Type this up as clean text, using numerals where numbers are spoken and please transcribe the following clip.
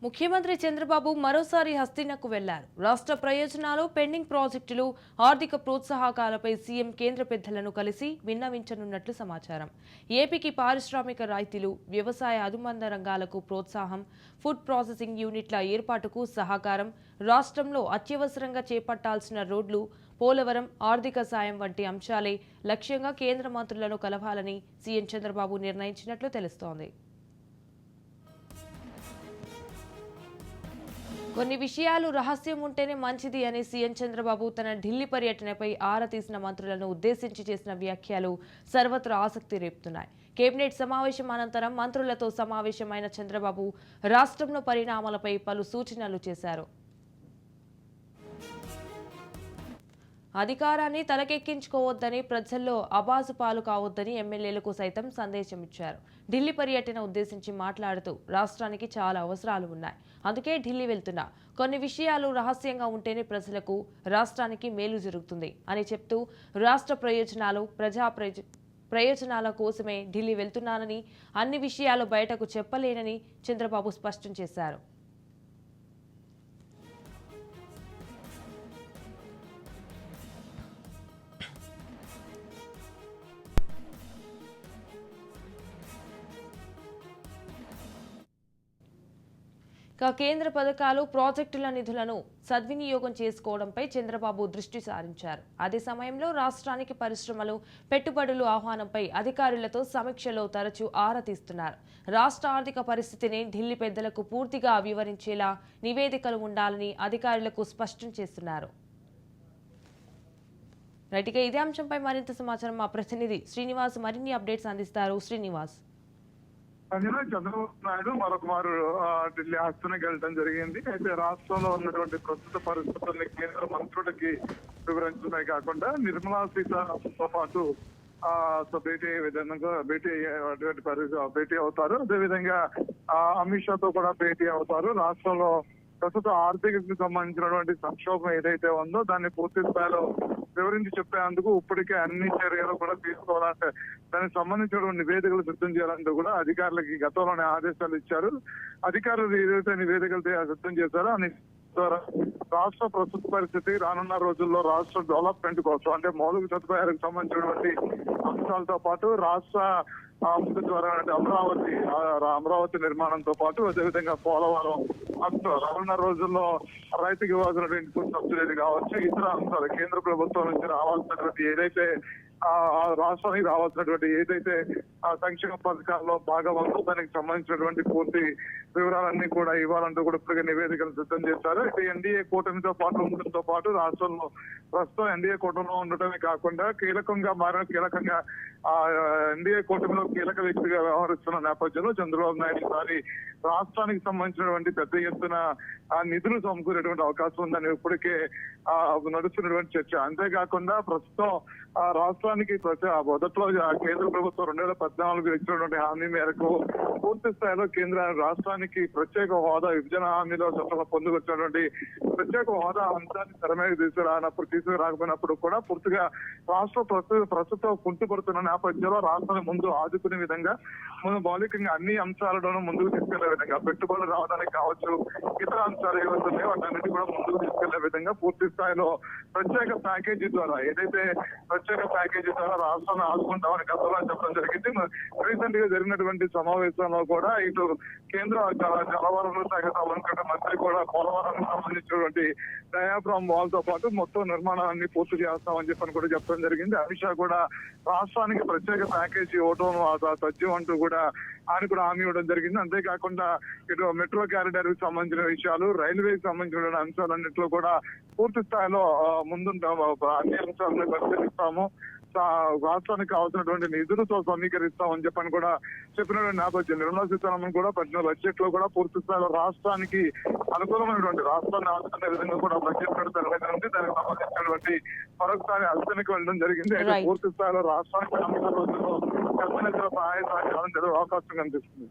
ముఖ్యమంత్రి చంద్రబాబు మరోసారి హస్తినకు వెళ్లారు. రాష్ట్ర ప్రయోజనాలు, పెండింగ్ ప్రాజెక్టులు, ఆర్థిక ప్రోత్సాహకాలపై సీఎం కేంద్ర పెద్దలను కలిసి విన్నవించనున్నట్లు సమాచారం. ఏపీకి పారిశ్రామిక రాయితీలు, వ్యవసాయ అనుబంధ రంగాలకు ప్రోత్సాహం, ఫుడ్ ప్రాసెసింగ్ యూనిట్ల ఏర్పాటుకు సహకారం, రాష్ట్రంలో అత్యవసరంగా చేపట్టాల్సిన రోడ్లు, పోలవరం, ఆర్థిక సాయం వంటి అంశాలే లక్ష్యంగా కేంద్ర మంత్రులను కలవాలని సీఎం చంద్రబాబు నిర్ణయించినట్లు తెలుస్తోంది. కొన్ని విషయాలు రహస్యం ఉంటేనే మంచిది అని సీఎం చంద్రబాబు తన ఢిల్లీ పర్యటనపై ఆరా తీసిన మంత్రులను ఉద్దేశించి చేసిన వ్యాఖ్యలు సర్వత్రా ఆసక్తి రేపుతున్నాయి. కేబినెట్ సమావేశం అనంతరం మంత్రులతో సమావేశమైన చంద్రబాబు రాష్ట్రంలో పరిణామాలపై పలు సూచనలు చేశారు. అధికారాన్ని తలకెక్కించుకోవద్దని, ప్రజల్లో అబాజు పాలు కావద్దని ఎమ్మెల్యేలకు సైతం సందేశం ఇచ్చారు. ఢిల్లీ పర్యటన ఉద్దేశించి మాట్లాడుతూ రాష్ట్రానికి చాలా అవసరాలు ఉన్నాయి, అందుకే ఢిల్లీ వెళ్తున్నా, కొన్ని విషయాలు రహస్యంగా ఉంటేనే ప్రజలకు, రాష్ట్రానికి మేలు జరుగుతుంది అని చెప్తూ రాష్ట్ర ప్రయోజనాలు, ప్రయోజనాల కోసమే ఢిల్లీ వెళ్తున్నానని, అన్ని విషయాలు బయటకు చెప్పలేనని చంద్రబాబు స్పష్టం చేశారు. కేంద్ర పథకాలు, ప్రాజెక్టుల నిధులను సద్వినియోగం చేసుకోవడంపై చంద్రబాబు దృష్టి సారించారు. అదే సమయంలో రాష్ట్రానికి పరిశ్రమలు, పెట్టుబడులు ఆహ్వానంపై అధికారులతో సమీక్షలో తరచూ ఆరా తీస్తున్నారు. రాష్ట్ర ఆర్థిక పరిస్థితిని ఢిల్లీ పెద్దలకు పూర్తిగా వివరించేలా నివేదికలు ఉండాలని అధికారులకు స్పష్టం చేస్తున్నారు. రైట్గా ఇదే అంశంపై మరింత సమాచారం మా ప్రతినిధి శ్రీనివాస్ మరిన్ని అప్డేట్స్ అందిస్తారు. శ్రీనివాస్. చంద్రబాబు నాయుడు మరొకమారు ఢిల్లీ హస్తనకి వెళ్ళడం జరిగింది. అయితే రాష్ట్రంలో ఉన్నటువంటి ప్రస్తుత పరిస్థితుల్ని కేంద్ర మంత్రులకి వివరించడమే కాకుండా నిర్మలా సీతారామన్తో పాటు భేటీ అయ్యే విధంగా భేటీ అవుతారు. అదేవిధంగా అమిత్ షాతో కూడా భేటీ అవుతారు. రాష్ట్రంలో ప్రస్తుత ఆర్థికకి సంబంధించినటువంటి సంక్షోభం ఏదైతే ఉందో దాన్ని పూర్తి స్థాయిలో వివరించి చెప్పేందుకు ఇప్పటికే అన్ని చర్యలు కూడా తీసుకోవాలంటే దానికి సంబంధించిన నివేదికలు సిద్ధం చేయాలంటూ కూడా అధికారులకి గతంలోనే ఆదేశాలు ఇచ్చారు. అధికారులు ఏదైతే నివేదికలు సిద్ధం చేశారో అని ద్వారా రాష్ట్ర ప్రస్తుత పరిస్థితి, రానున్న రోజుల్లో రాష్ట్ర డెవలప్మెంట్ కోసం అంటే మౌలిక సదుపాయాలకు సంబంధించినటువంటి అంశాలతో పాటు రాష్ట్ర ముందు ద్వారా అమరావతి నిర్మాణంతో పాటు అదేవిధంగా పోలవరం రానున్న రోజుల్లో రైతుకి ఇవ్వాల్సినటువంటి ఇన్పుట్ సబ్సిడీ కావచ్చు, ఇతర అంశాలు కేంద్ర ప్రభుత్వం నుంచి రావాల్సినటువంటి ఏదైతే రాష్ట్రానికి రావాల్సినటువంటి ఏదైతే సంక్షేమ పథకాల్లో భాగవంతో దానికి సంబంధించినటువంటి పూర్తి వివరాలన్నీ కూడా ఇవ్వాలంటూ కూడా ఇప్పటికే నివేదికలు సిద్ధం చేశారు. అయితే ఎన్డీఏ కూటమితో పాటు ఉండటంతో పాటు రాష్ట్రంలో ప్రస్తుతం ఎన్డీఏ కూటమిలో ఉండటమే కాకుండా కీలకంగా ఎన్డీఏ కూటమిలో కీలక వ్యక్తిగా వ్యవహరిస్తున్న నేపథ్యంలో చంద్రబాబు నాయుడు ఈసారి రాష్ట్రానికి సంబంధించినటువంటి పెద్ద ఎత్తున నిధులు సమకూరేటువంటి అవకాశం ఉందని ఇప్పటికే నడుస్తున్నటువంటి చర్చ. అంతేకాకుండా ప్రస్తుతం రాష్ట్రానికి మొదట్లో కేంద్ర ప్రభుత్వం 2014 ఇచ్చినటువంటి హామీ మేరకు పూర్తి స్థాయిలో కేంద్ర రాష్ట్రానికి ప్రత్యేక హోదా విభజన హామీలో చట్టంలో పొందుకొచ్చినటువంటి ప్రత్యేక హోదా అంశాన్ని తెర మీద తీసుకురాకపోయినప్పుడు కూడా పూర్తిగా రాష్ట్ర ప్రస్తుతం కుంటుపడుతున్న నేపథ్యంలో రాష్ట్రాన్ని ముందు ఆదుకునే విధంగా మౌలికంగా అన్ని అంశాలను ముందుకు తీసుకెళ్లే విధంగా పెట్టుబడులు రావడానికి కావచ్చు, ఇతర అంశాలు ఏవైతే వాటన్నిటి కూడా ముందుకు తీసుకెళ్లే విధంగా పూర్తి స్థాయిలో ప్రత్యేక ప్యాకేజీ ద్వారా రాష్ట్రాన్ని ఆదుకుంటామని గతంలో చెప్పడం జరిగింది. రీసెంట్ గా జరిగినటువంటి సమావేశంలో కూడా ఇటు కేంద్ర జలవనరుల శాఖ సంబంధించిన మంత్రి కూడా పోలవరానికి సంబంధించినటువంటి డయాఫ్రామ్ వాల్ తో పాటు మొత్తం నిర్మాణాన్ని పూర్తి చేస్తామని చెప్పని కూడా చెప్పడం జరిగింది. అమిత్ షా కూడా రాష్ట్రానికి ప్రత్యేక ప్యాకేజీ ఇవ్వడం సత్యం అంటూ కూడా ఆయన కూడా హామీ ఇవ్వడం జరిగింది. అంతేకాకుండా ఇటు మెట్రో కారిడార్ కి సంబంధించిన విషయాలు, రైల్వేకి సంబంధించిన అంశాలన్నింటిలో కూడా పూర్తి స్థాయిలో ముందుంటాము, అన్ని అంశాలను పరిశీలిస్తాము, రాష్ట్రానికి కావాల్సినటువంటి నిధులతో సమీకరిస్తామని చెప్పని కూడా చెప్పినటువంటి నేపథ్యం నిర్మలా సీతారామన్ కూడా బడ్జెట్ లో కూడా పూర్తి స్థాయిలో రాష్ట్రానికి అనుకూలమైనటువంటి రాష్ట్రాన్ని ఆదుకునే విధంగా కూడా బడ్జెట్ పెడతారు. దానికి సంబంధించినటువంటి మరొకసారి హస్తనికి వెళ్ళడం జరిగింది. అయితే పూర్తి స్థాయిలో రాష్ట్రానికి రానున్న రోజుల్లో సహాయ సహకారం జరిగే అవకాశం కనిపిస్తుంది.